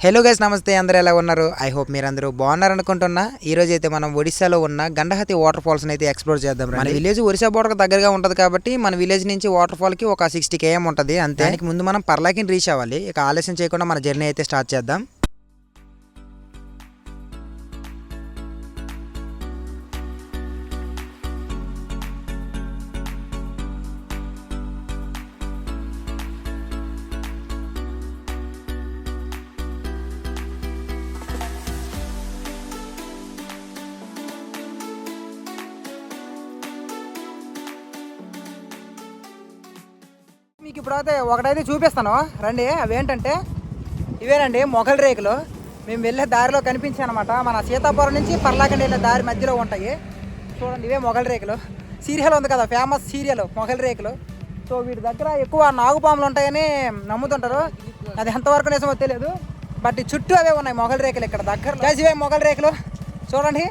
Hello guys, నమస్తే. అందరూ ఎలా ఉన్నారు? ఐ హోప్ మీరందరూ బాగున్నారు అనుకుంటున్నా. ఈ రోజు అయితే మనం ఒడిశాలో ఉన్న గండహతి వాటర్ ఫాల్స్ అయితే ఎక్స్ప్లోర్ చేద్దాం. మన విలేజ్ ఒడిశా బోర్డర్ దగ్గరగా ఉంటుంది కాబట్టి మన విలేజ్ నుంచి వాటర్ ఫాల్ కి ఒక 60 km ఉంటుంది అంతే. దానికి ముందు మనం పర్లాకిని రీచ్ అవ్వాలి. ఇక ఆలస్యం చేయకుండా మన జర్నీ అయితే స్టార్ట్ చేద్దాం. మీకు ఇప్పుడైతే ఒకటైతే చూపిస్తాను రండి. అవేంటంటే ఇవేనండి మొగల్ రేకులు. మేము వెళ్ళే దారిలో కనిపించాయి అనమాట. మన సీతాపురం నుంచి పర్లాకండి వెళ్ళే దారి మధ్యలో ఉంటాయి. చూడండి, ఇవే మొగల్ రేకులు. సీరియల్ ఉంది కదా, ఫేమస్ సీరియల్ మొగల్ రేకులు. సో వీటి దగ్గర ఎక్కువ నాగుపాములు ఉంటాయని నమ్ముతుంటారు. అది ఎంతవరకు నిజమో తెలియదు, బట్ చుట్టూ అవే ఉన్నాయి మొగల్ రేకులు ఇక్కడ దగ్గర. ఇవే మొగల్ రేకులు చూడండి.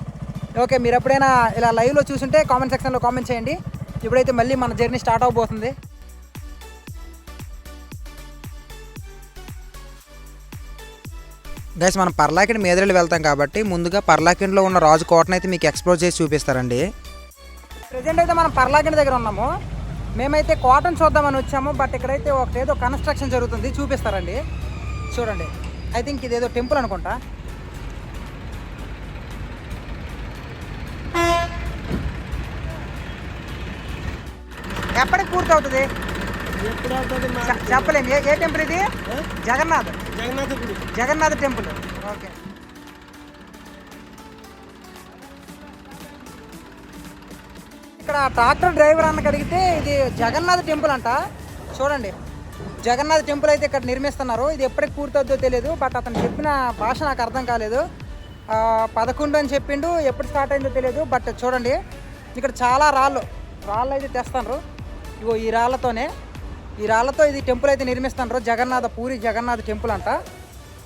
ఓకే, మీరు ఎప్పుడైనా ఇలా లైవ్లో చూసుంటే కామెంట్ సెక్షన్లో కామెంట్ చేయండి. ఇప్పుడైతే మళ్ళీ మన జర్నీ స్టార్ట్ అవబోతుంది. గైస్, మనం పర్లాకిండి మీదరెళ్ళి వెళ్తాం కాబట్టి ముందుగా పర్లాకిండిలో ఉన్న రాజు కోటను అయితే మీకు ఎక్స్ప్లోర్ చేసి చూపిస్తారండి. ప్రజెంట్ అయితే మనం పర్లాకిండి దగ్గర ఉన్నాము. మేమైతే కోటను చూద్దామని వచ్చాము, బట్ ఇక్కడైతే ఒకటేదో కన్స్ట్రక్షన్ జరుగుతుంది, చూపిస్తారండి. చూడండి, ఐ థింక్ ఇదేదో టెంపుల్ అనుకుంటా. ఎప్పటికి పూర్తి అవుతుంది చెప్పలేము. ఏ టెంపుల్ ఇది? జగన్నాథ్ టెంపుల్. ఓకే, ఇక్కడ ట్రాక్టర్ డ్రైవర్ అన్నకి అడిగితే ఇది జగన్నాథ్ టెంపుల్ అంట. చూడండి, జగన్నాథ్ టెంపుల్ అయితే ఇక్కడ నిర్మిస్తున్నారు. ఇది ఎప్పటికి పూర్తవుతుందో తెలియదు, బట్ అతను చెప్పిన భాష నాకు అర్థం కాలేదు. 11 అని చెప్పిండు, ఎప్పుడు స్టార్ట్ అయిందో తెలియదు. బట్ చూడండి, ఇక్కడ చాలా రాళ్ళు అయితే తెస్తున్నారు. ఇగో ఈ రాళ్ళతో ఇది టెంపుల్ అయితే నిర్మిస్తున్నారు. పూరి జగన్నాథ్ టెంపుల్ అంట.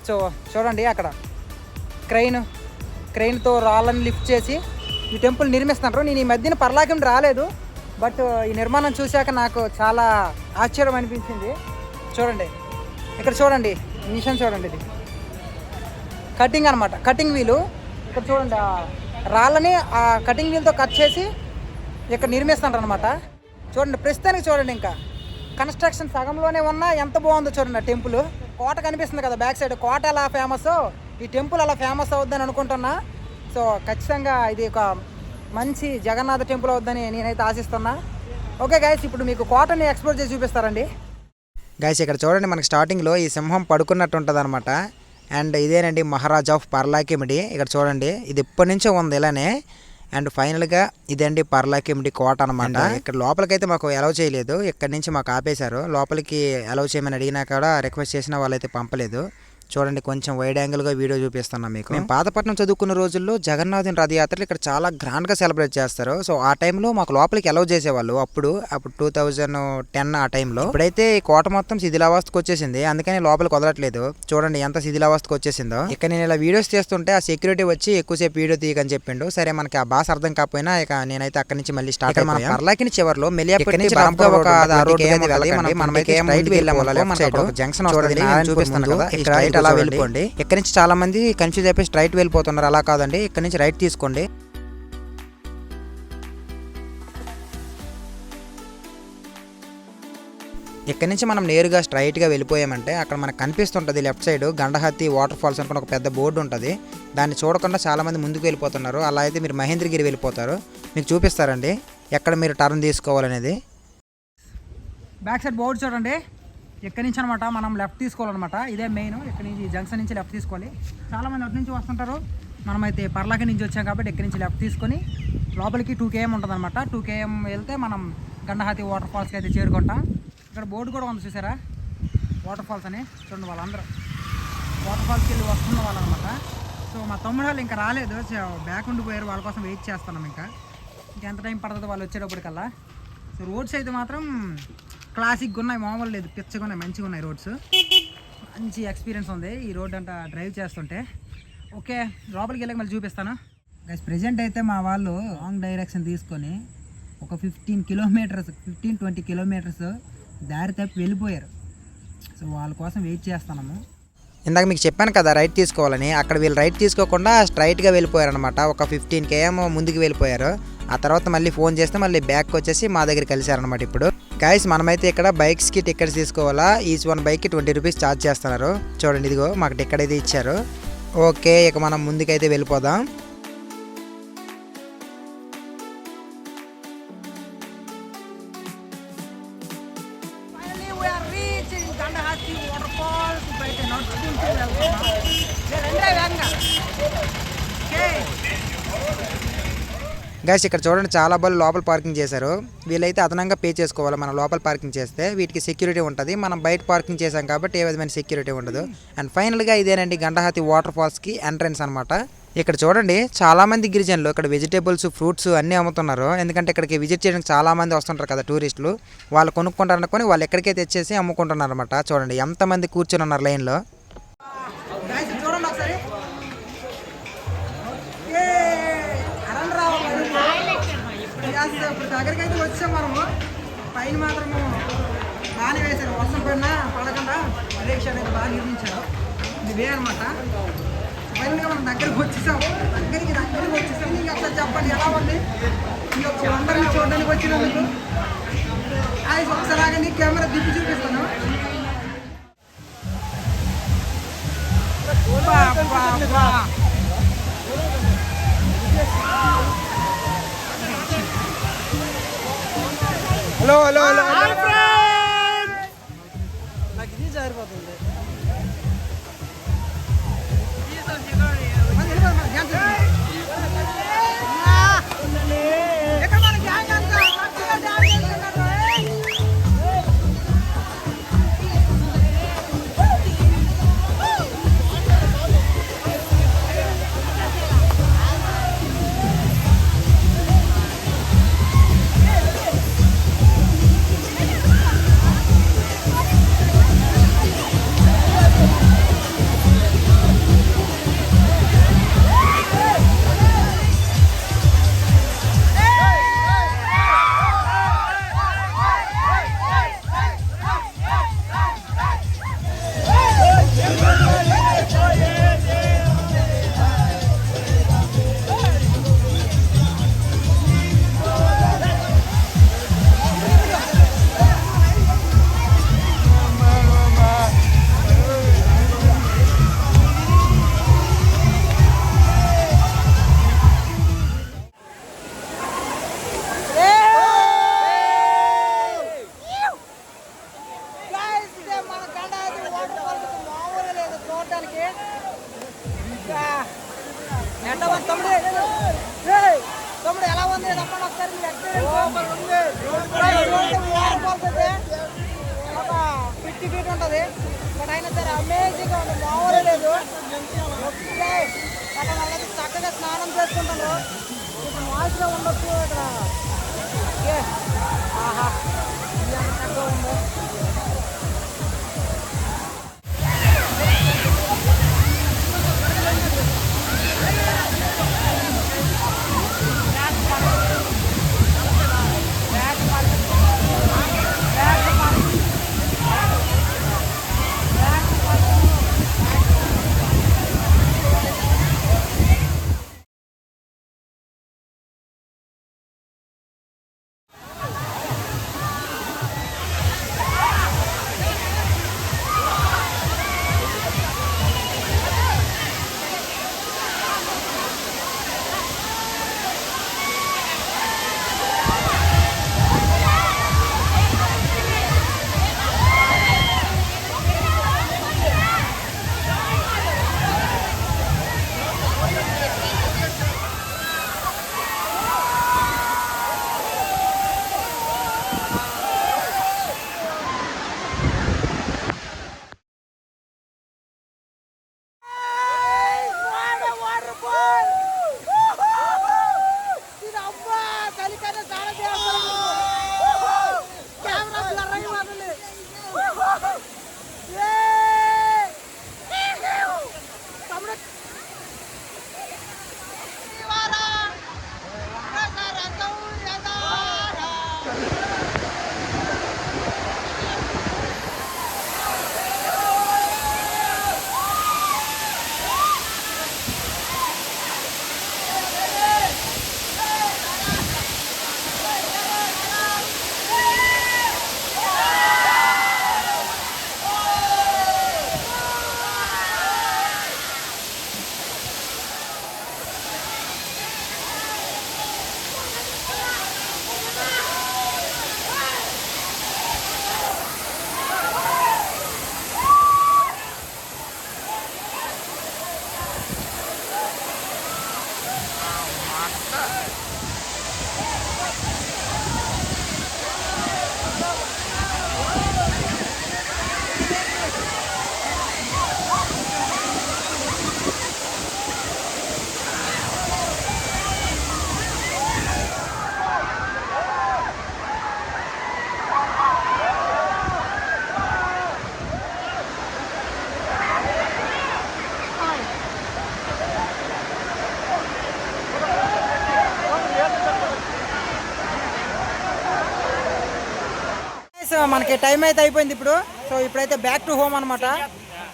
సో చూడండి, అక్కడ క్రెయిన్తో రాళ్ళని లిఫ్ట్ చేసి ఈ టెంపుల్ నిర్మిస్తున్నారు. నేను ఈ మధ్యన పర్లాకిండి రాలేదు, బట్ ఈ నిర్మాణం చూశాక నాకు చాలా ఆశ్చర్యం అనిపించింది. చూడండి, ఇక్కడ చూడండి, మిషన్ చూడండి, ఇది కటింగ్ అనమాట, కటింగ్ వీలు. ఇక్కడ చూడండి, ఆ రాళ్ళని ఆ కటింగ్ వీల్తో కట్ చేసి ఇక్కడ నిర్మిస్తున్నారు అనమాట. చూడండి, ప్రస్తుతానికి చూడండి, ఇంకా కన్స్ట్రక్షన్ సగంలోనే ఉన్నా ఎంత బాగుందో చూడండి. ఆ టెంపుల్ కోట కనిపిస్తుంది కదా బ్యాక్ సైడ్, కోట ఎలా ఫేమస్ ఈ టెంపుల్ అలా ఫేమస్ అవుద్దని అనుకుంటున్నా. సో ఖచ్చితంగా ఇది ఒక మంచి జగన్నాథ టెంపుల్ అవుద్దని నేనైతే ఆశిస్తున్నా. ఓకే గైస్, ఇప్పుడు మీకు కోటని ఎక్స్ప్లోర్ చేసి చూపిస్తారండి. గైస్, ఇక్కడ చూడండి, మనకి స్టార్టింగ్లో ఈ సింహం పడుకున్నట్టు ఉంటుంది అనమాట. అండ్ ఇదేనండి మహారాజా ఆఫ్ పర్లాకిమిడి. ఇక్కడ చూడండి, ఇది ఇప్పటి నుంచో ఉంది ఇలానే. అండ్ ఫైనల్గా ఇదండి పర్లాకిమిడి కోట అనమాట. ఇక్కడ లోపలికైతే మాకు అలౌ చేయలేదు, ఇక్కడ నుంచి మాకు ఆపేశారు. లోపలికి అలౌ చేయమని అడిగినా కూడా రిక్వెస్ట్ చేసిన వాళ్ళైతే పంపలేదు. చూడండి, కొంచెం వైడ్ యాంగిల్గా వీడియో చూపిస్తున్నాం మీకు. మేము పాతపట్నం చదువుకున్న రోజుల్లో జగన్నాథుని రథయాత్రలు ఇక్కడ చాలా గ్రాండ్గా సెలబ్రేట్ చేస్తారు. సో ఆ టైంలో మాకు లోపలికి అలౌ చేసేవాళ్ళు. అప్పుడు 2010 ఆ టైంలో. ఇప్పుడైతే ఈ కోట మొత్తం శిథిలావస్థకు వచ్చేసింది, అందుకని లోపలికి వదలట్లేదు. చూడండి ఎంత శిథిలావస్థకు వచ్చేసిందో. ఇక్కడ నేను ఇలా వీడియోస్ చేస్తుంటే ఆ సెక్యూరిటీ వచ్చి ఎక్కువసేపు వీడియో తీయకని చెప్పిండు. సరే, మనకి ఆ భాష అర్థం కాకపోయినా ఇక నేనైతే అక్కడి నుంచి మళ్ళీ స్టార్ట్ అయ్యాం. మన పర్లాకిని చివరిలో మెలియాపట్టి నుంచి జంక్షన్ చూపిస్తాను కదా, ఇక్కడ అలా వెళ్ళిపోండి. ఇక్కడ నుంచి చాలా మంది కన్ఫ్యూజ్ అయిపోయి స్ట్రైట్ వెళ్ళిపోతున్నారు. అలా కాదండి, ఇక్కడ నుంచి రైట్ తీసుకోండి. ఇక్కడ నుంచి మనం నేరుగా స్ట్రైట్గా వెళ్ళిపోయామంటే అక్కడ మనకు కనిపిస్తుంటుంది లెఫ్ట్ సైడ్ గండహతి వాటర్ ఫాల్స్ అనుకుని ఒక పెద్ద బోర్డు ఉంటుంది. దాన్ని చూడకుండా చాలామంది ముందుకు వెళ్ళిపోతున్నారు. అలా అయితే మీరు మహేంద్రగిరి వెళ్ళిపోతారు. మీకు చూపిస్తారండి ఎక్కడ మీరు టర్న్ తీసుకోవాలనేది. బ్యాక్ సైడ్ బోర్డు చూడండి, ఎక్కడి నుంచి అనమాట మనం లెఫ్ట్ తీసుకోవాలన్నమాట. ఇదే మెయిన్. ఇక్కడ నుంచి జంక్షన్ నుంచి లెఫ్ట్ తీసుకోవాలి. చాలామంది అటు నుంచి వస్తుంటారు. మనమైతే పర్లాకి నుంచి వచ్చాం కాబట్టి ఇక్కడి నుంచి లెఫ్ట్ తీసుకొని లోపలికి 2 km ఉంటుంది అనమాట. 2 km వెళ్తే మనం గండహతి వాటర్ ఫాల్స్కి అయితే చేరుకుంటాం. ఇక్కడ బోర్డు కూడా ఉంది చూసారా, వాటర్ ఫాల్స్ అని. చూడండి, వాళ్ళందరూ వాటర్ ఫాల్స్కి వెళ్ళి వస్తున్న వాళ్ళు అనమాట. సో మా తమ్ముడు వాళ్ళు ఇంకా రాలేదు, బ్యాక్ ఉండిపోయారు. వాళ్ళ కోసం వెయిట్ చేస్తున్నాం. ఇంకెంత టైం పడుతుందో వాళ్ళు వచ్చేటప్పటికల్లా. సో రోడ్స్ అయితే మాత్రం క్లాసిక్గా ఉన్నాయి, మామూలు లేదు, పిచ్చగా ఉన్నాయి, మంచిగా ఉన్నాయి రోడ్స్. మంచి ఎక్స్పీరియన్స్ ఉంది ఈ రోడ్ అంట డ్రైవ్ చేస్తుంటే. ఓకే, లోపలికి వెళ్ళక మళ్ళీ చూపిస్తాను. గైస్ ప్రెజెంట్ అయితే మా వాళ్ళు రాంగ్ డైరెక్షన్ తీసుకొని ఒక 15-20 కిలోమీటర్స్ దారి తప్పి వెళ్ళిపోయారు. సో వాళ్ళ కోసం వెయిట్ చేస్తున్నాము. ఇందాక మీకు చెప్పాను కదా రైట్ తీసుకోవాలని, అక్కడ వీళ్ళు రైట్ తీసుకోకుండా స్ట్రైట్గా వెళ్ళిపోయారు అనమాట. ఒక 15 km ముందుకు వెళ్ళిపోయారు. ఆ తర్వాత మళ్ళీ ఫోన్ చేస్తే మళ్ళీ బ్యాక్ వచ్చేసి మా దగ్గర కలిసారనమాట. ఇప్పుడు గైస్ మనమైతే ఇక్కడ బైక్స్కి టికెట్స్ తీసుకోవాలా. ఈచ్ వన్ బైక్కి 20 రూపీస్ ఛార్జ్ చేస్తున్నారు. చూడండి, ఇదిగో మాకు టికెట్ అయితే ఇచ్చారు. ఓకే, ఇక మనం ముందుకైతే వెళ్ళిపోదాం. గైస్ ఇక్కడ చూడండి, చాలా బళ్ళు లోపల పార్కింగ్ చేశారు. వీళ్ళైతే అదనంగా పే చేసుకోవాలి మనం లోపల పార్కింగ్ చేస్తే. వీటికి సెక్యూరిటీ ఉంటుంది. మనం బయట పార్కింగ్ చేసాం కాబట్టి ఏ విధమైన సెక్యూరిటీ ఉండదు. అండ్ ఫైనల్గా ఇదేనండి గండహాతి వాటర్ ఫాల్స్కి ఎంట్రన్స్ అనమాట. ఇక్కడ చూడండి, చాలామంది గిరిజనులు ఇక్కడ వెజిటేబుల్స్, ఫ్రూట్స్ అన్నీ అమ్ముతున్నారు. ఎందుకంటే ఇక్కడికి విజిట్ చేయడానికి చాలామంది వస్తుంటారు కదా టూరిస్టులు. వాళ్ళు కొనుక్కుంటారు అనుకొని వాళ్ళు ఎక్కడికే తెచ్చేసి అమ్ముకుంటున్నారు అనమాట. చూడండి ఎంతమంది కూర్చొని ఉన్నారు లైన్లో. ఇప్పుడు దగ్గరికి అయితే వచ్చాం మనము. పైన మాత్రము బాగానే వేశారు, వర్షం పడినా పడకుండా పరీక్ష అనేది బాగా నిర్మించారు. ఇది వే అనమాట. ఫైనల్గా మనం దగ్గరికి వచ్చేసాం. దగ్గరికి వచ్చేసాం. ఇంకా అట్లా చెప్పండి ఎలా ఉంది ఈ యొక్క అందరినీ చూడడానికి వచ్చినందుకు. ఒకసారి ఆగండి, కెమెరా దిప్పి చూపిస్తాను. హలో హలో హలో నాకు ఇది జారిపోతుంది. తమ్ముడు ఎలా ఉంది చెప్పండి ఒకసారి మీ ఒక 50 feet ఉంటుంది. బట్ అయినా సరే అమేజింగ్గా ఉంది, మామూలు లేదు. అక్కడ వాళ్ళకి చక్కగా స్నానం చేసుకుంటారు. కొంచెం వాష్గా ఉండొచ్చు ఇక్కడ. ఆహా, ఇది ఎంత చక్కగా ఉందో. మనకి టైం అయితే అయిపోయింది ఇప్పుడు. సో ఇప్పుడైతే బ్యాక్ టు హోమ్ అనమాట.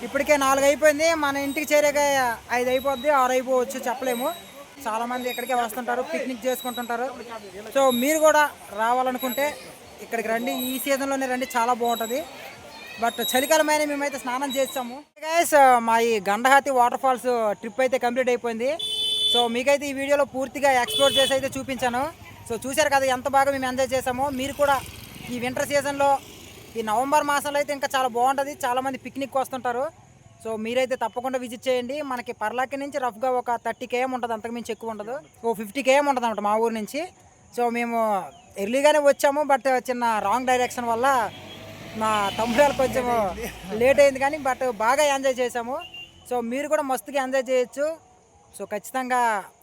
ఇప్పటికే 4 అయిపోయింది, మన ఇంటికి చేరేగా 5 అయిపోద్ది, 6 అయిపోవచ్చు, చెప్పలేము. చాలామంది ఇక్కడికే వస్తుంటారు, పిక్నిక్ చేసుకుంటుంటారు. సో మీరు కూడా రావాలనుకుంటే ఇక్కడికి రండి, ఈ సీజన్లోనే రండి, చాలా బాగుంటుంది. బట్ చలికాలమైన మేమైతే స్నానం చేస్తాము. గైస్ మా ఈ గండహాతి వాటర్ ఫాల్స్ ట్రిప్ అయితే కంప్లీట్ అయిపోయింది. సో మీకైతే ఈ వీడియోలో పూర్తిగా ఎక్స్ప్లోర్ చేసి అయితే చూపించాను. సో చూశారు కదా ఎంత బాగా మేము ఎంజాయ్ చేసామో. మీరు కూడా ఈ వింటర్ సీజన్లో ఈ నవంబర్ మాసంలో అయితే ఇంకా చాలా బాగుంటుంది. చాలామంది పిక్నిక్ వస్తుంటారు. సో మీరైతే తప్పకుండా విజిట్ చేయండి. మనకి పర్లాకి నుంచి రఫ్గా ఒక 30 km ఉంటుంది, అంతకుమించి ఎక్కువ ఉండదు. 50 km ఉంటుంది అన్నమాట మా ఊరు నుంచి. సో మేము ఎర్లీగానే వచ్చాము, బట్ చిన్న రాంగ్ డైరెక్షన్ వల్ల మా తమ్ముడు కొంచెం లేట్ అయింది, కానీ బట్ బాగా ఎంజాయ్ చేసాము. సో మీరు కూడా మస్తుగా ఎంజాయ్ చేయొచ్చు. సో ఖచ్చితంగా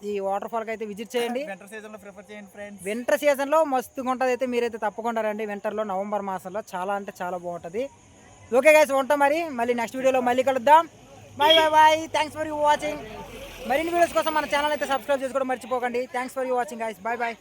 ఈ వాటర్ ఫాల్కి అయితే విజిట్ చేయండి. వింటర్ సీజన్లో మస్తుగా ఉంటుంది. అయితే మీరైతే తప్పకుండా రండి. వింటర్లో నవంబర్ మాసంలో చాలా అంటే చాలా బాగుంటుంది. ఓకే గైస్, ఉంటాం మరి. మళ్ళీ నెక్స్ట్ వీడియోలో మళ్ళీ కలుద్దాం. Bye bye bye. Thanks for you watching. మరిన్ని వీడియోస్ కోసం మన ఛానల్ అయితే సబ్స్క్రైబ్ చేసుకోవడం మర్చిపోకండి. Thanks for you watching guys. Bye bye.